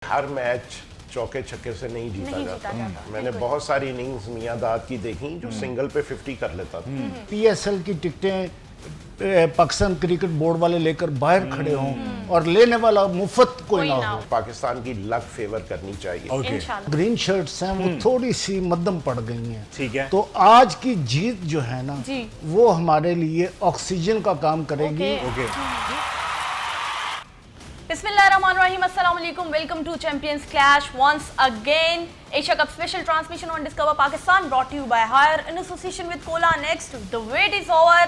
हर match चौके छक्के से नहीं जीता जाता। मैंने बहुत सारी इनिंग्स मियां दाद की देखी जो सिंगल पे 50 कर लेता था। पीएसएल की टिकटें पाकिस्तान क्रिकेट बोर्ड वाले लेकर बाहर खड़े हों और लेने वाला मुफ्त कोई ना हो। पाकिस्तान की लक फेवर करनी चाहिए। ग्रीन शर्ट्स हैं वो थोड़ी सी मध्यम पड़ गई हैं। ठीक है। तो आज की जीत जो है ना वो हमारे लिए ऑक्सीजन का काम करेगी। बिस्मिल्लाहिर्रहमानिर्रहीम, अस्सलाम वालेकुम, welcome to champions clash once again. Asia cup special transmission on discover Pakistan brought you by Haier in association with Cola Next. The wait is over,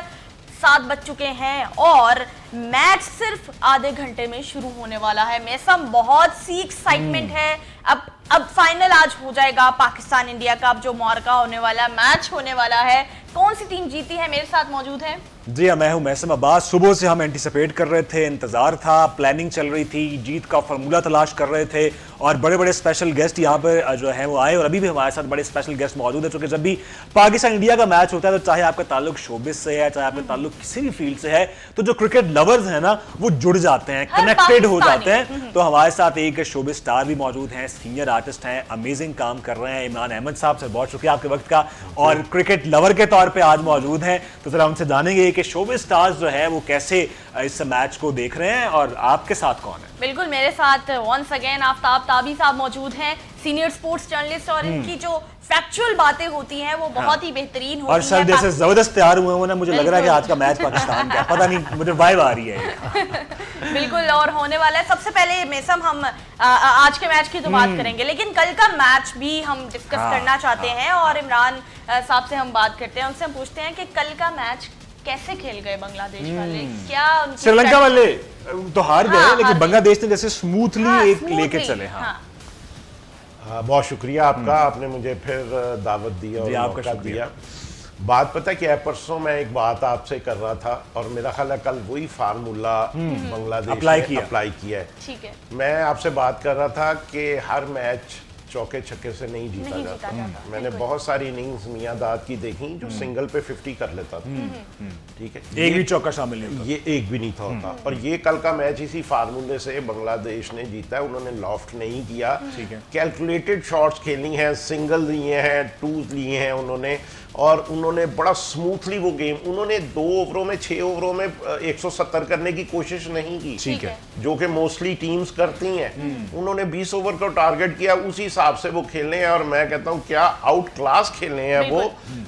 7 बज चुके हैं और मैच सिर्फ आधे घंटे में शुरू होने वाला है। मौसम बहुत सी एक्साइटमेंट है। अब फाइनल आज हो जाएगा पाकिस्तान इंडिया का। अब जो मुआरका होने वाला मैच होने वाला है, कौन सी टीम जीती है, मेरे साथ मौजूद है। जी हाँ, मैं हूं मैसम अब्बास। सुबह से हम एंटिसिपेट कर रहे थे, इंतजार था, प्लानिंग चल रही थी, जीत का फार्मूला तलाश कर रहे थे और बड़े बड़े स्पेशल गेस्ट यहाँ पर जो है वो आए और अभी भी हमारे साथ बड़े स्पेशल गेस्ट मौजूद है। क्योंकि जब भी पाकिस्तान इंडिया का मैच होता है तो चाहे आपका ताल्लुक शोबिस से है, चाहे आपका ताल्लुक किसी भी फील्ड से है, तो जो क्रिकेट लवर्स हैं ना वो जुड़ जाते हैं, कनेक्टेड हो जाते हैं। तो हमारे साथ एक शोबिस स्टार भी मौजूद हैं, सीनियर आर्टिस्ट हैं, अमेजिंग काम कर रहे हैं। इमरान अहमद साहब से बहुत शुक्रिया आपके वक्त का, और क्रिकेट लवर के तौर पे आज मौजूद हैं। तो जरा उनसे जानेंगे कि शोबिस स्टार्स जो है वो कैसे इस मैच को देख रहे हैं और आपके साथ कौन है। बिल्कुल, मेरे साथ वंस अगेन आफ्ताब ताबी साहब मौजूद हैं, सीनियर स्पोर्ट्स जर्नलिस्ट, और इनकी जो फैक्चुअल बातें होती हैं वो बहुत ही बेहतरीन होती हैं। और सर जैसे जबरदस्त तैयार हुए हैं ना, मुझे लग रहा है कि आज का मैच पाकिस्तान का, पता नहीं मुझे वाइब आ रही है। बिल्कुल, और होने वाला है। सबसे पहले मेसम हम आज के मैच की तो बात करेंगे, लेकिन कल का मैच भी हम डिस्कस करना चाहते हैं और इमरान साहब से हम बात करते हैं। उनसे हम पूछते हैं कि कल का मैच कैसे खेल गए बांग्लादेश वाले, क्या श्रीलंका वाले तो हार गए, लेकिन बांग्लादेश ने जैसे स्मूथली एक लेके चले। बहुत शुक्रिया आपका, आपने मुझे फिर दावत दी और मौका दिया। बात पता क्या है, परसों मैं एक बात आपसे कर रहा था और मेरा ख्याल है कल वही फार्मूला बांग्लादेश ने अप्लाई किया है। ठीक है। मैं आपसे बात कर रहा था कि हर मैच चौके छक्के से नहीं जीता जाता। मैंने बहुत सारी इनिंग्स मियां दाद की देखी जो सिंगल पे 50 कर लेता था। ठीक है, एक भी चौका शामिल नहीं होता, ये एक भी नहीं था होता। और ये कल का मैच इसी फार्मूले से बांग्लादेश ने जीता है। उन्होंने लॉफ्ट नहीं किया, कैलकुलेटेड शॉट्स खेलनी है, सिंगल लिए हैं, टूज लिए हैं उन्होंने, और उन्होंने बड़ा स्मूथली वो गेम, उन्होंने 2 ओवरों में 6 ओवरों में 170 करने की कोशिश नहीं की। ठीक है, जो कि मोस्टली टीम्स करती हैं। उन्होंने 20 ओवर को टारगेट किया, उसी हिसाब से वो खेलने हैं और मैं कहता हूँ क्या आउट क्लास खेलने हैं वो।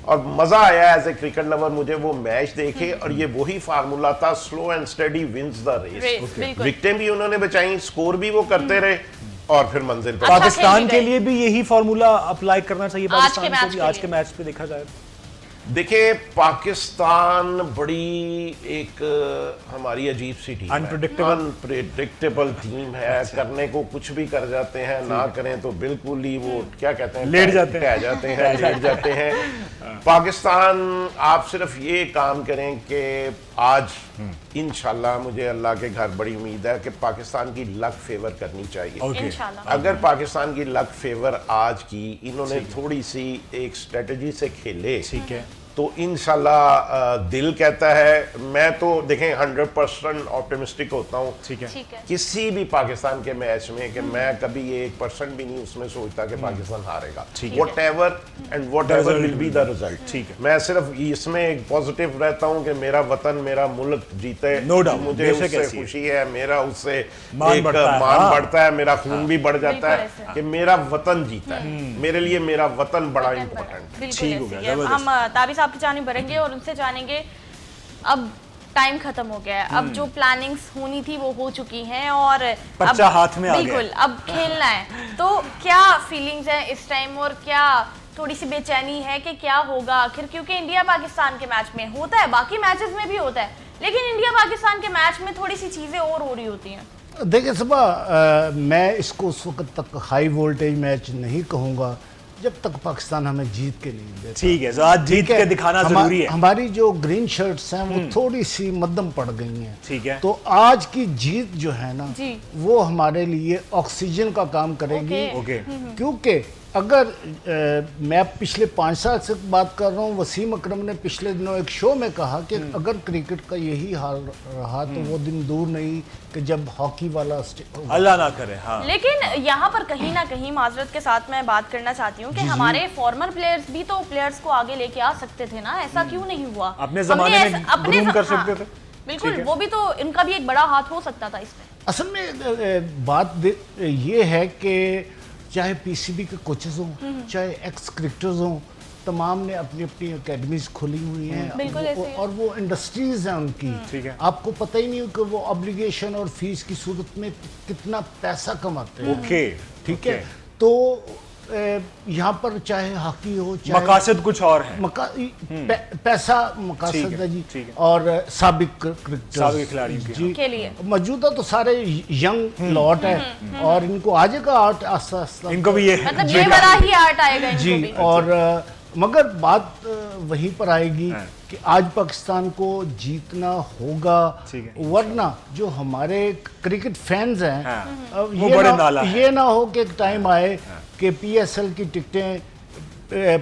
और मजा आया एज ए क्रिकेट लवर मुझे वो मैच देखे, और ये वही फार्मूला था, slow and steady wins the race. विकेटें भी उन्होंने बचाई, स्कोर भी वो करते रहे और फिर मंजिल पर। पाकिस्तान के लिए भी यही फार्मूला अप्लाई करना चाहिए पाकिस्तान को भी आज के मैच पे देखा जाए। देखिए, पाकिस्तान बड़ी एक हमारी अजीब सी टीम, अनप्रेडिक्टेबल टीम है। करने को कुछ भी कर जाते हैं, ना करें तो बिल्कुल ही वो क्या कहते हैं, लेट जाते हैं। पाकिस्तान, आप सिर्फ ये काम करें कि आज इंशाल्लाह, मुझे अल्लाह के घर बड़ी उम्मीद है कि पाकिस्तान की लक फेवर करनी चाहिए। अगर पाकिस्तान की लक फेवर आज की इन्होंने थोड़ी सी एक स्ट्रेटजी से खेले, ठीक है, तो इंशाल्लाह दिल कहता है, मैं तो देखें 100% ऑप्टिमिस्टिक होता हूँ। ठीक है, किसी भी पाकिस्तान के मैच में कि मैं कभी 1% भी नहीं उसमें सोचता कि पाकिस्तान हारेगा। Whatever and whatever will be the result. ठीक है, मैं सिर्फ इसमें एक पॉजिटिव रहता हूँ कि मेरा वतन, मेरा मुल्क जीते। नो डाउट, मुझे उससे खुशी है, मेरा उससे मान बढ़ता है, मेरा खून भी बढ़ जाता है कि मेरा वतन जीता है। मेरे लिए मेरा वतन बड़ा इंपॉर्टेंट। ठीक हो गया। हम ताबी साहब की जानिब बढ़ेंगे और उनसे जानेंगे, अब टाइम खत्म हो गया है, अब जो प्लानिंग्स होनी थी वो हो चुकी हैं और अब हाथ में आ गया। बिल्कुल, अब खेलना है। तो क्या फीलिंग्स हैं इस टाइम और क्या थोड़ी सी बेचैनी है कि क्या होगा आखिर, क्योंकि इंडिया पाकिस्तान के मैच में होता है, बाकी मैचेस में भी होता है, लेकिन इंडिया पाकिस्तान के मैच में थोड़ी सी चीजें और हो रही होती हैं। देखिए सुबह, मैं इसको उस वक्त तक हाई वोल्टेज मैच नहीं कहूँगा जब तक पाकिस्तान हमें जीत के नहीं देता। ठीक है, आज जीत के दिखाना जरूरी है। हमारी जो ग्रीन शर्ट्स हैं वो थोड़ी सी मध्यम पड़ गई हैं। ठीक है, तो आज की जीत जो है ना वो हमारे लिए ऑक्सीजन का काम करेगी। क्योंकि अगर मैं पिछले 5 साल से बात कर रहा हूँ, वसीम अकरम ने पिछले दिनों एक शो में कहा कि अगर क्रिकेट का यही हाल रहा तो वो दिन दूर नहीं कि जब हॉकी वाला अल्लाह ना करे। हाँ, लेकिन यहाँ पर कहीं ना कहीं माजरत के साथ मैं बात करना चाहती हूँ कि हमारे फॉर्मर प्लेयर्स भी तो प्लेयर्स को आगे लेके आ सकते थे ना, ऐसा क्यों नहीं हुआ? अपने जमाने में ग्रूम कर सकते थे। बिल्कुल, वो भी तो इनका भी एक बड़ा हाथ हो सकता था इसमें। असल में बात ये है कि चाहे पीसीबी के कोचेस हों, चाहे एक्स क्रिकेटर्स हों, तमाम ने अपनी अपनी एकेडमीज खोली हुई हैं और वो इंडस्ट्रीज हैं उनकी। ठीक है। आपको पता ही नहीं हो कि वो ऑब्लिगेशन और फीस की सूरत में कितना पैसा कमाते हैं। ओके, ठीक है। तो यहाँ पर चाहे हॉकी हो, चाहे मकासद कुछ और है, पैसा मकासद है जी, और साबिक खिलाड़ी के लिए मौजूदा तो सारे यंग लॉट है और इनको आ जाएगा आर्ट आस्ता आस्ता, इनको भी ये मतलब ये बड़ा ही आर्ट आएगा इनको जी भी। और मगर बात वहीं पर आएगी कि आज पाकिस्तान को जीतना होगा, वरना जो हमारे क्रिकेट फैंस हैं ये ना हो कि एक टाइम आए कि पीएसएल की टिकटें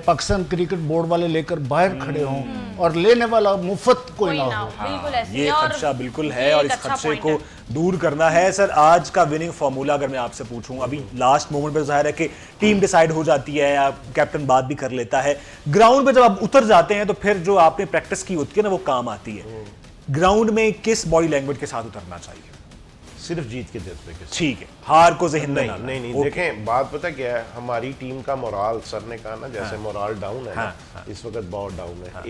पाकिस्तान क्रिकेट बोर्ड वाले लेकर बाहर खड़े हों और लेने वाला मुफ्त कोई ना हो। बिल्कुल ऐसे ये खदशा बिल्कुल है और इस खदशे को दूर करना है। सर, आज का विनिंग फार्मूला अगर मैं आपसे पूछूं, अभी लास्ट मोमेंट पे जाहिर है कि टीम डिसाइड हो जाती है या कैप्टन बात भी कर लेता है, ग्राउंड पे जब आप उतर जाते हैं तो फिर जो आपने प्रैक्टिस की होती है ना वो काम आती है। ग्राउंड में किस बॉडी लैंग्वेज के साथ उतरना चाहिए? सिर्फ जीत के जज्बे के साथ। ठीक है, हार को ज़हन में नहीं देखें, बात पता क्या है, हमारी टीम का मोराल, सर ने कहा ना जैसे मोराल डाउन है ना, इस वक्त बहुत डाउन है।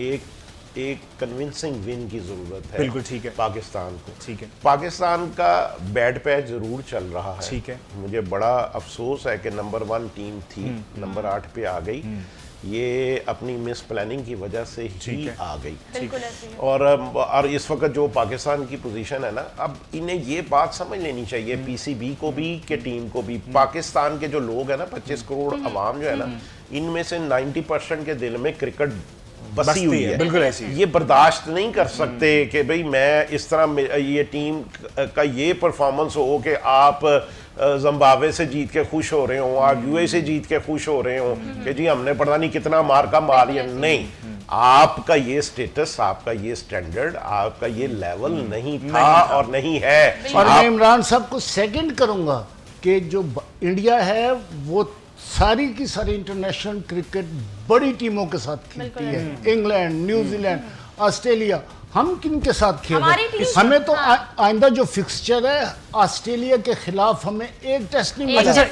एक कन्विंसिंग विन की जरूरत है। बिल्कुल ठीक है। पाकिस्तान को, ठीक है, पाकिस्तान का बैड पैच जरूर चल रहा है। ठीक है। मुझे बड़ा अफसोस है कि नंबर 1 टीम थी, नंबर 8 पे आ गई। ये अपनी मिस प्लानिंग की वजह से ही आ गई। और इस वक्त जो पाकिस्तान की पोजीशन है ना, अब इन्हें ये बात समझ लेनी चाहिए, पीसीबी को भी कि टीम को भी, पाकिस्तान के जो लोग हैं ना, 25 करोड़ अवाम जो है ना, इनमें से 90% के दिल में क्रिकेट बसी हुई है। बिल्कुल ऐसी ये बर्दाश्त नहीं कर सकते कि भाई मैं इस तरह ये टीम का ये परफॉर्मेंस हो कि आप जिम्बाब्वे से जीत के खुश हो रहे हो, आप यूए से जीत के खुश हो रहे हो कि जी हमने पता नहीं कितना मार लिया। नहीं, आपका ये स्टेटस, आपका ये स्टैंडर्ड, आपका ये लेवल नहीं था और नहीं है। और मैं इमरान साहब को सेकंड करूंगा कि जो इंडिया है वो सारी की सारी इंटरनेशनल क्रिकेट बड़ी टीमों के साथ खेलती है, इंग्लैंड, न्यूजीलैंड, ऑस्ट्रेलिया। हम किन के साथ खेल रहे हैं? हमें तो आइंदा जो फिक्सचर है ऑस्ट्रेलिया के खिलाफ हमें एक टेस्ट नहीं मिला। अच्छा सर,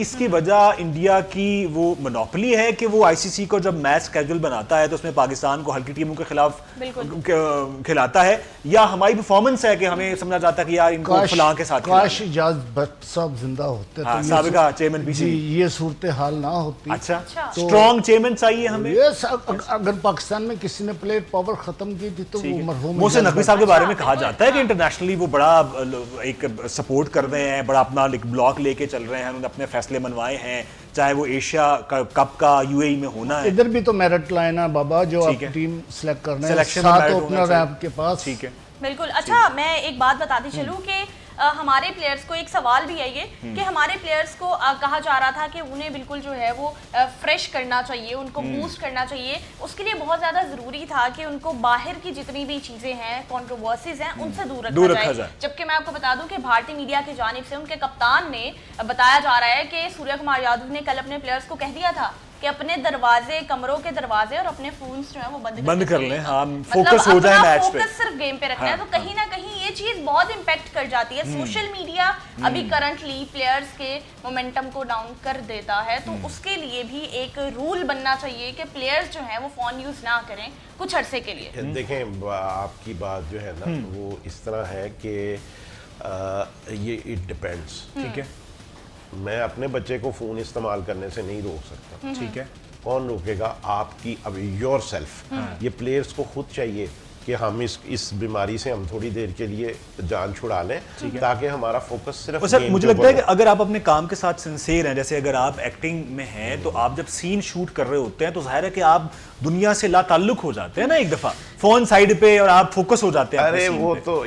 इसकी वजह इंडिया की वो मोनोपोली है कि वो आईसीसी को जब मैच स्केड्यूल बनाता है तो उसमें पाकिस्तान को हल्की टीमों के खिलाफ खिलाता है, या हमारी परफॉर्मेंस है कि हमें समझा जाता है कि यार इनको फलां के साथ? काश इजाज भट्ट साहब जिंदा होते तो साबिका चेयरमैन पीसीबी ये सूरत हाल ना होती। अच्छा, स्ट्रॉन्ग चेयरमैन चाहिए हमें। अगर पाकिस्तान में किसी ने प्लेयर पावर खत्म की थी तो वो मरहूम मोहसिन नकवी साहब के बारे में कहा जाता है कि इंटरनेशनली वो बड़ा एक सपोर्ट कर रहे हैं, बड़ा अपना ब्लॉक लेके चल रहे हैं, उन्होंने अपने फैसले मनवाए हैं, चाहे वो एशिया कप का यूएई में होना है। इधर भी तो मेरिट लाइन है बाबा, जो आप टीम सेलेक्ट करना है, 7 ओपनर है आपके पास। ठीक है, बिल्कुल। अच्छा, मैं एक बात बताती चलूं कि हमारे प्लेयर्स को एक सवाल भी है ये कि हमारे प्लेयर्स को कहा जा रहा था कि उन्हें बिल्कुल जो है वो फ्रेश करना चाहिए, उनको बूस्ट करना चाहिए। उसके लिए बहुत ज़्यादा ज़रूरी था कि उनको बाहर की जितनी भी चीज़ें हैं, कंट्रोवर्सीज हैं, उनसे दूर रखा जाए। जबकि मैं आपको बता दूं कि भारतीय मीडिया की जानिब से उनके कप्तान ने बताया जा रहा है कि सूर्य कुमार यादव ने कल अपने प्लेयर्स को कह दिया था कि अपने दरवाजे, कमरों के दरवाजे और अपने फोन्स जो है वो बंद कर लें। हाँ, फोकस हो जाए मैच पे, फोकस सिर्फ गेम पे रखना है। तो कहीं ना कहीं ये चीज बहुत इम्पैक्ट कर जाती है। सोशल मीडिया अभी करंटली प्लेयर्स के मोमेंटम को डाउन कर देता है, तो उसके लिए भी एक रूल बनना चाहिए कि प्लेयर्स जो है वो फोन यूज ना करें कुछ अरसे के लिए। देखें, आपकी बात जो है ना वो इस तरह है कि ये इट डिपेंड्स। ठीक है, मैं अपने बच्चे को फ़ोन इस्तेमाल करने से नहीं रोक सकता। ठीक है, कौन रोकेगा? आपकी अब योर सेल्फ। ये प्लेयर्स को खुद चाहिए कि हम इस बीमारी से हम थोड़ी देर के लिए जान छुड़ा लें, ताकि हमारा फोकस सिर्फ सर, मुझे लगता है कि अगर आप अपने काम के साथ सिंसियर हैं, जैसे अगर आप एक्टिंग में हैं तो आप जब सीन शूट कर रहे होते हैं तो जाहिर है कि आप दुनिया से लाताल्लुक हो जाते हैं ना एक दफ़ा। फोन साइड पे और आप फोकस हो जाते हैं अपने अरे scene वो पे। तो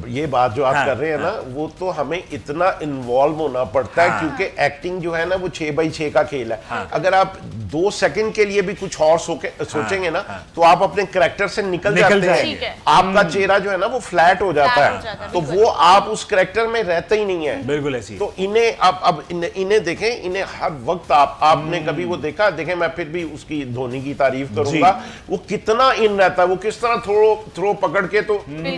ये बात जो आप हाँ, कर रहे हैं ना, वो तो हमें इतना इन्वॉल्व होना पड़ता है, क्योंकि एक्टिंग जो है ना वो 6x6 का खेल है। अगर आप 2 सेकंड के लिए भी कुछ और सोचेंगे ना, तो आप अपने कैरेक्टर से निकल जाते ठीक हैं। है। आपका चेहरा जो है ना वो फ्लैट हो जाता हो जाता है, है, तो बिल्कुल। वो आप उस कैरेक्टर में रहते ही नहीं है। बिल्कुल ऐसी। तो इन्हें अब इन्हें देखें, इन्हें हर वक्त आपने कभी वो देखा, देखें मैं फिर भी उसकी धोनी की तारीफ करूंगा, वो कितना इन रहता है, वो किस तरह थ्रो पकड़ के तो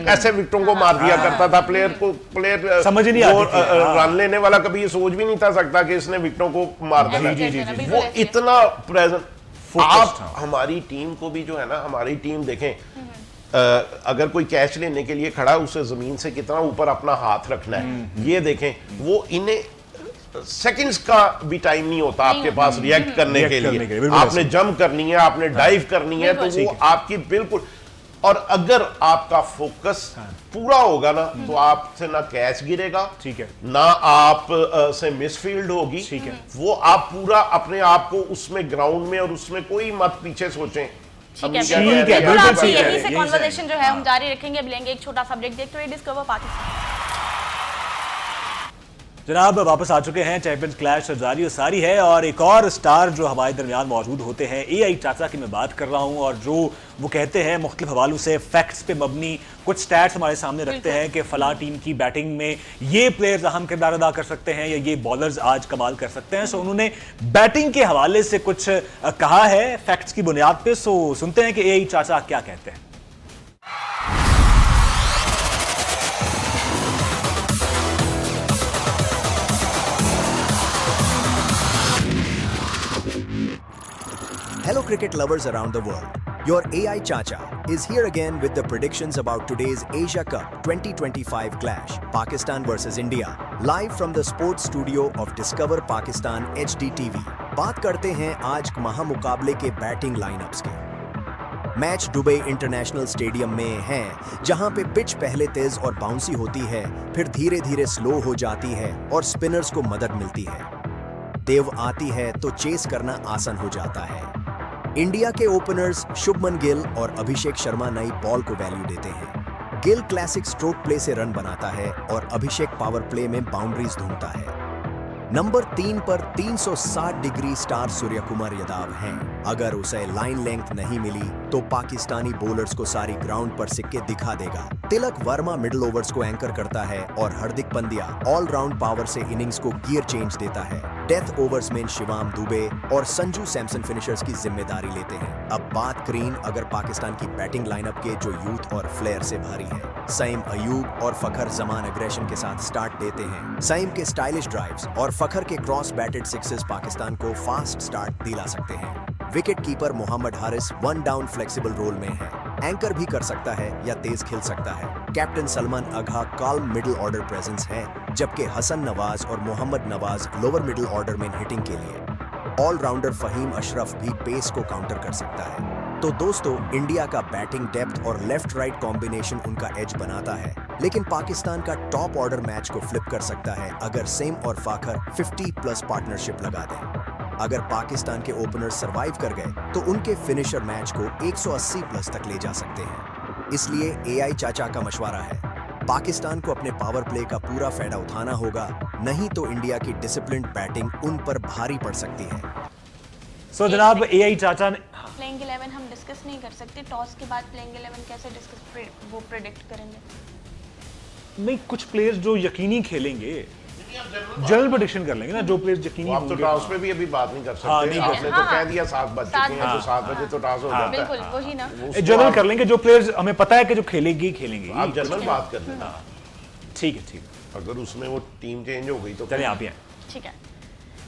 ऐसे विकेटों को मार दिया करता था। प्लेयर समझ ही नहीं आती थी। रन लेने वाला कभी ये सोच भी नहीं था सकता कि इसने विकेटों को मार देना। बिल्कुल वो ऐसे ही है। इतना प्रेजेंट। Focused आप था। हमारी टीम को भी जो है ना, हमारी टीम देखें, अगर कोई कैच लेने के लिए खड़ा है, उसे जमीन से कितना ऊपर अपना हाथ रखना है, ये देखें। वो इन्हें सेकंड्स का भी टाइम नहीं होता आपके पास रिएक्ट करने के लिए। बिल्कुल आपने जंप करनी है, आपने डाइव करनी है, तो बिल्कुल। वो आपकी बिल्कुल। और अगर आपका फोकस पूरा होगा ना, तो आपसे ना कैच गिरेगा, ठीक है, ना आप से मिसफील्ड होगी, ठीक है। वो आप पूरा अपने आप को उसमें ग्राउंड में और उसमें कोई मत पीछे सोचें। ठीक है, हम क्या बिल्कुल कह रहे हैं, बिल्कुल आपकी सही कह रहे यही हैं, से यही कॉन्वर्सेशन जो है हम जारी रखेंगे। अब लेंगे एक छोटा सा ब्रेक, देखते हुए डिस्कवर पाकिस्तान। जनाब वापस आ चुके हैं, चैंपियंस क्लैश जारी और सारी है, और एक और स्टार जो हमारे दरमियान मौजूद होते हैं, एआई चाचा की मैं बात कर रहा हूं, और जो वो कहते हैं मुख्तलिफ हवालों से फैक्ट्स पे मबनी कुछ स्टैट्स हमारे सामने रखते हैं कि फला टीम की बैटिंग में ये प्लेयर्स अहम किरदार अदा कर सकते हैं या ये बॉलर्स आज कमाल कर सकते हैं। सो उन्होंने बैटिंग के हवाले से कुछ कहा है फैक्ट्स की बुनियाद पे। सो सुनते हैं कि एआई चाचा क्या कहते हैं। Hello cricket lovers around the world. Your AI Chacha is here again with the predictions about today's Asia Cup 2025 clash, Pakistan versus India, live from the sports studio of Discover Pakistan HD TV. बात करते हैं आज महामुकाबले के batting line-ups के। Match Dubai international stadium में है, जहां पे पिच पहले तेज और बाउंसी होती है, फिर धीरे धीरे स्लो हो जाती है और स्पिनर्स को मदद मिलती है। देव आती है तो चेस करना आसान हो जाता है। इंडिया के ओपनर्स शुभमन गिल और अभिषेक शर्मा नई बॉल को वैल्यू देते हैं। गिल क्लासिक स्ट्रोक प्ले से रन बनाता है और अभिषेक पावर प्ले में बाउंड्रीज ढूंढता है। नंबर 3 पर 360 डिग्री स्टार सूर्यकुमार यादव हैं। अगर उसे लाइन लेंथ नहीं मिली तो पाकिस्तानी बॉलर्स को सारी ग्राउंड पर सिक्के दिखा देगा। तिलक वर्मा मिडिल ओवर्स को एंकर करता है और हार्दिक पंड्या ऑलराउंड पावर से इनिंग्स को गियर चेंज देता है। डेथ ओवर्स में शिवम दुबे और संजू सैमसन फिनिशर्स की जिम्मेदारी लेते हैं। अब बात करें अगर पाकिस्तान की बैटिंग लाइनअप के जो यूथ और फ्लेयर से भारी है। सईम अयूब और फखर जमान अग्रेशन के साथ स्टार्ट देते हैं। सईम के स्टाइलिश ड्राइव्स और फखर के क्रॉस बैटेड सिक्सेस पाकिस्तान को फास्ट स्टार्ट दिला सकते हैं। Wicket keeper Mohammad Haris 1 down flexible role में है, एंकर भी कर सकता है या तेज खेल सकता है। कैप्टन सलमान अघा काल्म मिडिल ऑर्डर प्रेजेंस है, जबकि हसन नवाज और Mohammad Nawaz lower middle order में हिटिंग के लिए। ऑलराउंडर फहीम अशरफ भी पेस को काउंटर कर सकता है। तो दोस्तों, इंडिया का बैटिंग डेप्थ और लेफ्ट राइट कॉम्बिनेशन उनका एज बनाता है, लेकिन पाकिस्तान का टॉप ऑर्डर मैच को फ्लिप कर सकता है अगर सेम और फाखर 50+ पार्टनरशिप लगा दें। अगर पाकिस्तान के ओपनर सरवाइव कर गए तो उनके फिनिशर मैच को 180+ तक ले जा सकते हैं। इसलिए एआई चाचा का मशवरा है, पाकिस्तान को अपने पावर प्ले का पूरा फायदा उठाना होगा, नहीं तो इंडिया की डिसिप्लिन्ड बैटिंग उन पर भारी पड़ सकती है। सो जनाब एआई चाचा ने प्लेइंग 11 हम डिस्कस नहीं कर सकते, टॉस के बाद प्लेइंग 11 कैसे डिस्कस वो प्रेडिक्ट करेंगे? नहीं, कुछ प्लेयर्स जो यकीनी खेलेंगे जनरल प्रेडिक्शन कर लेंगे ना, जो प्लेयर्स यकीनी आप तो होंगे। टॉस पे भी अभी बात नहीं कर सकते। हाँ, नहीं कर आपने तो कह दिया 7 बज चुके हैं, तो 7 बजे तो टॉस हो जाता है। बिल्कुल वही ना। जनरल कर लेंगे, जो प्लेयर्स हमें पता है कि जो खेलेगी खेलेंगे। आप जनरल बात कर लेना। ठीक है, ठीक है, अगर उसमें वो टीम चेंज हो गई तो चलिए आप ही हैं। ठीक है,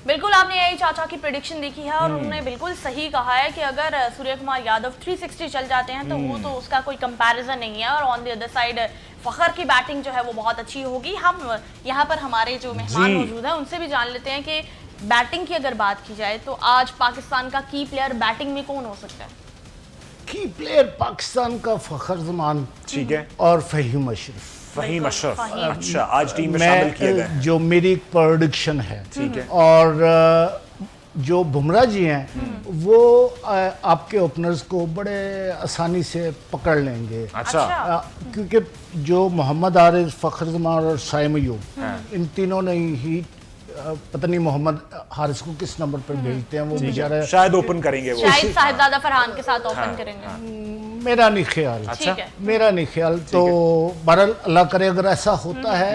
बिल्कुल आपने यही चाचा की प्रेडिक्शन देखी है और उन्होंने बिल्कुल सही कहा है कि अगर सूर्यकुमार यादव 360 चल जाते हैं तो वो तो उसका कोई कंपैरिजन नहीं है। और ऑन द अदर साइड फखर की बैटिंग जो है वो बहुत अच्छी होगी। हम यहाँ पर हमारे जो मेहमान मौजूद हैं उनसे भी जान लेते हैं कि बैटिंग की अगर बात की जाए तो आज पाकिस्तान का की प्लेयर बैटिंग में कौन हो सकता है? की प्लेयर पाकिस्तान का फखर जमान, ठीक है, और फहीम अशरफ। फहीम अशरफ, फहीम। अच्छा, आज टीम में शामिल किया गया है। जो मेरी प्रेडिक्शन है, ठीक है। और जो बुमराह जी हैं वो आपके ओपनर्स को बड़े आसानी से पकड़ लेंगे। अच्छा। क्योंकि जो मोहम्मद आरिफ, फखर जमान और साइम अयूब, इन तीनों ने ही पता नहीं मोहम्मद हारिस को किस नंबर पर भेजते हैं, वो बेचारा शायद ओपन करेंगे वो। शायद साहिबजादा फरहान के साथ ओपन करेंगे। मेरा नहीं ख्याल। अच्छा। ठीक है। मेरा नहीं ख्याल। तो बहरहाल अल्लाह करे अगर ऐसा होता है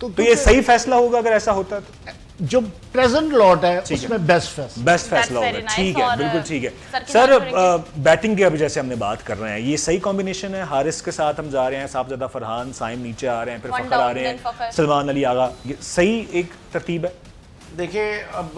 तो ये सही फैसला होगा अगर ऐसा होता है तो? जो प्रेजेंट लॉट है उसमें बेस्ट फैसला फैसला That's होगा। very nice ठीक है, और बिल्कुल ठीक है। सर की सर बात करेंगे। बैटिंग की अभी जैसे हमने बात कर रहे हैं, ये सही कॉम्बिनेशन है? हारिस के साथ हम जा रहे हैं, साहबजादा फरहान, साइम नीचे आ रहे हैं, फिर One फखर आ down, रहे then फखर। हैं, सलमान अली आगा, ये सही एक तरतीब है? देखें, अब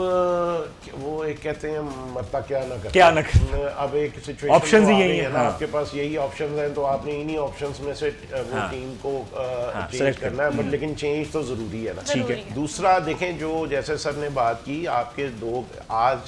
वो एक कहते हैं मरता क्या ना करता। क्या ना करता। अब एक सिचुएशन Options ही यही है, ना, हाँ। आपके पास यही ऑप्शंस हैं, तो आपने इन्हीं ऑप्शंस में से वो हाँ। टीम को चेंज select करना है, बट लेकिन चेंज तो ज़रूरी है ना। ठीक है। जरूरी है। दूसरा देखें, जो जैसे सर ने बात की, आपके दो आज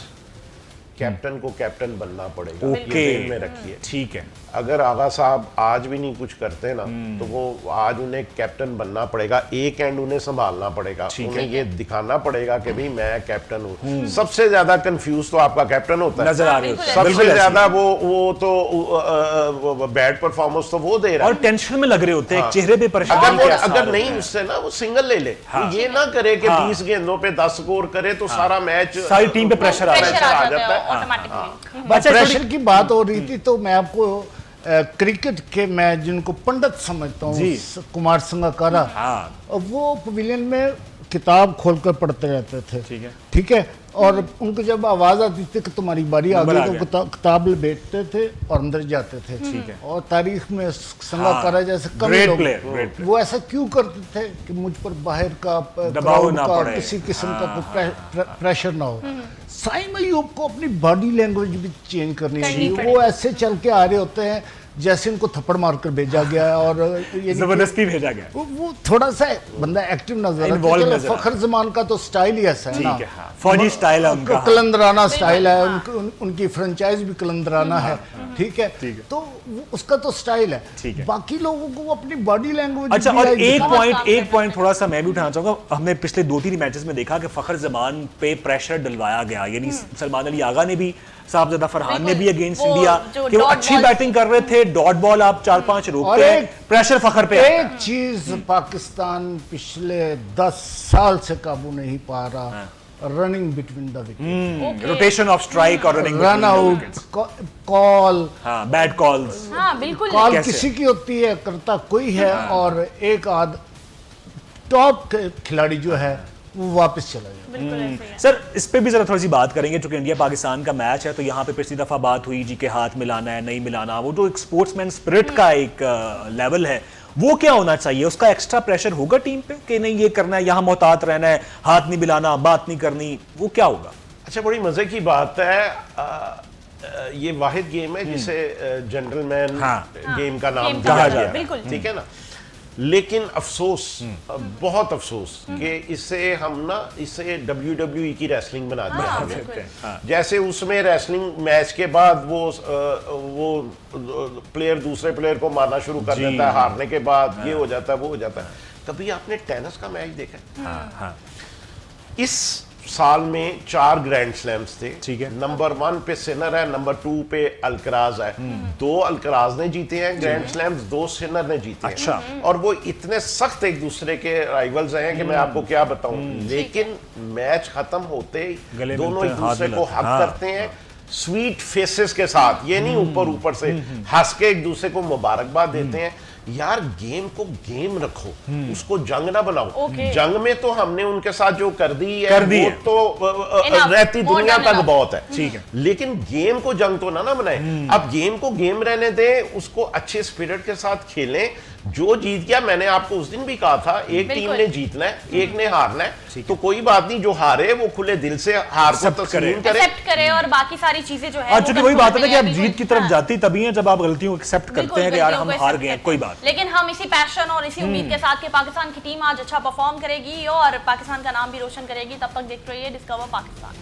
कैप्टन को कैप्टन बनना पड़ेगा, ये ओके, ध्यान में रखिए। ठीक है। अगर आगा साहब आज भी नहीं कुछ करते ना, तो वो आज उन्हें कैप्टन बनना पड़ेगा, एक एंड उन्हें संभालना पड़ेगा, उन्हें ये दिखाना पड़ेगा कि भाई मैं कैप्टन हूँ। सबसे ज्यादा कंफ्यूज तो आपका कैप्टन होता है, नजर आ रहे होते हैं। सबसे बिल्कुल ज्यादा वो तो बैड परफॉर्मेंस तो वो दे रहा और है। टेंशन में लग रहे होते हैं, चेहरे पे परेशानी अगर के वो आसार अगर होते नहीं हैं। उससे ना वो सिंगल ले ले, वो ये ना करे कि 20 गेंदों पे 10 स्कोर करे तो सारा मैच सारी टीम पे प्रेशर आ प्रेशर जाता आ आ जाता जाता है। है ऑटोमेटिकली। अच्छा, प्रेशर की बात हो रही थी, तो मैं आपको क्रिकेट के मैं जिनको पंडित समझता हूँ, जी। कुमार संगकारा, हाँ। वो पवेलियन में किताब खोलकर पढ़ते रहते थे। ठीक है। ठीक है। और उनको जब आवाज आती थी कि तुम्हारी बारी आ नंबर गई, आ तो गया। किताब बैठते थे और अंदर जाते थे। ठीक है। और तारीख में संगकारा जैसे कम Great लोग player, great player। वो ऐसा क्यों करते थे कि मुझ पर बाहर का दबाव crowd ना का, पड़े। किसी किस्म का कोई प्रेशर ना हो। साइम अयूब को अपनी बॉडी लैंग्वेज भी चेंज करनी चाहिए। पड़ेगी। वो ऐसे चल के आ रहे होते हैं जैसे इनको थप्पड़ मारकर भेजा गया है, और ये जबरदस्ती भेजा गया। वो थोड़ा सा बंदा एक्टिव नजर आता Involved है। नजर आता है। फखर जमान का तो स्टाइल ही ऐसा है ना, ठीक है, हाँ। फौजी स्टाइल है उनका। कलंदराना स्टाइल है, हाँ। उनकी फ्रेंचाइज भी कलंदराना है। ठीक है। ठीक है। तो उसका तो स्टाइल है। ठीक है। बाकी लोगों को अपनी बॉडी लैंग्वेज। अच्छा, और एक बहुत काम पॉइंट करना थोड़ा सा मैं भी उठाना चाहूंगा। हमने पिछले 2-3 मैचेस में देखा कि फखर जमान पे प्रेशर डलवाया गया, यानी सलमान अली आगा ने भी, साहबजादा फरहान ने भी अगेंस्ट वो इंडिया जो कि वो dot अच्छी ball- बैटिंग कर रहे थे, डॉट बॉल आप 4-5 रोकते हैं, प्रेशर फखर पे आता है। एक चीज पाकिस्तान पिछले 10 साल से काबू नहीं पा रहा, running between the wicket, rotation of strike और रनिंग, रन आउट, कॉल। हाँ, बैड कॉल्स। हाँ बिल्कुल। कॉल कैसे? किसी की होती है, करता कोई है, और एक आध टॉप खिलाड़ी जो है वो वापस चला जाए। बिल्कुल ऐसे ही है। सर, इस पे भी जरा थोड़ी सी बात करेंगे, क्योंकि इंडिया पाकिस्तान का मैच है, तो यहाँ पे पिछली दफा बात हुई जी के हाथ मिलाना है नहीं मिलाना, वो जो एक स्पोर्ट्समैन स्पिरिट का एक लेवल है, वो क्या होना चाहिए? उसका एक्स्ट्रा प्रेशर होगा टीम पे कि नहीं ये करना है, यहाँ मोहतात रहना है, हाथ नहीं मिलाना, बात नहीं करनी, वो क्या होगा? अच्छा, बड़ी मजे की बात है। ये वाहिद गेम है जिसे जेंटलमैन गेम का नाम गेम दिया कहा गया जाता है, बिल्कुल। ठीक है ना। लेकिन अफसोस, बहुत अफसोस कि इसे WWE की रेसलिंग बना दिया हाँ, हमने। बिल्कुल। जैसे उसमें रेसलिंग मैच के बाद वो प्लेयर दूसरे प्लेयर को मारना शुरू कर देता है, हारने के बाद ये हो जाता है, वो हो जाता है। कभी आपने टेनिस का मैच देखा है? हाँ। इस साल में 4 ग्रैंड स्लैम्स थे। ठीक है। नंबर 1 पे सिनर है, नंबर 2 पे अल्कराज है। 2 अल्कराज ने जीते हैं ग्रैंड स्लैम्स, 2 सिनर ने जीते हैं। अच्छा। और वो इतने सख्त एक दूसरे के राइवल्स हैं कि मैं आपको क्या बताऊं। लेकिन मैच खत्म होते ही गले दोनों मिलते एक हैं, हाथ दूसरे को मिलाते हैं। हक हाँ। करते हैं, स्वीट फेसेस के साथ, ये नहीं ऊपर से हंस के एक दूसरे को मुबारकबाद देते हैं। यार, गेम को गेम रखो, उसको जंग ना बनाओ। Okay. जंग में तो हमने उनके साथ जो कर दी कर दी वो है। तो Enough. रहती More दुनिया than तक enough. बहुत है। ठीक है। लेकिन गेम को जंग तो ना बनाए। अब गेम को गेम रहने दें, उसको अच्छे स्पिरिट के साथ खेलें। जो जीत गया, मैंने आपको उस दिन भी कहा था, एक टीम बिल्कुल। ने जीतना है, एक ने हारना है, तो कोई बात नहीं, जो हारे वो खुले दिल से हार को Accept तस्लीम करे। एक्सेप्ट करे और बाकी सारी चीजें जो है और चूंकि वही बात है ना कि आप बिल्कुल, जीत की तरफ हाँ। जाती तभी है जब आप गलतियों को एक्सेप्ट करते हैं कि यार हम गलतियों को हार accept गए हैं, करते कोई हैं। बात। लेकिन हम इसी पैशन और इसी उम्मीद के साथ कि पाकिस्तान की टीम आज अच्छा परफॉर्म करेगी और पाकिस्तान का नाम भी रोशन करेगी, तब तक देखते रहिए डिस्कवर पाकिस्तान।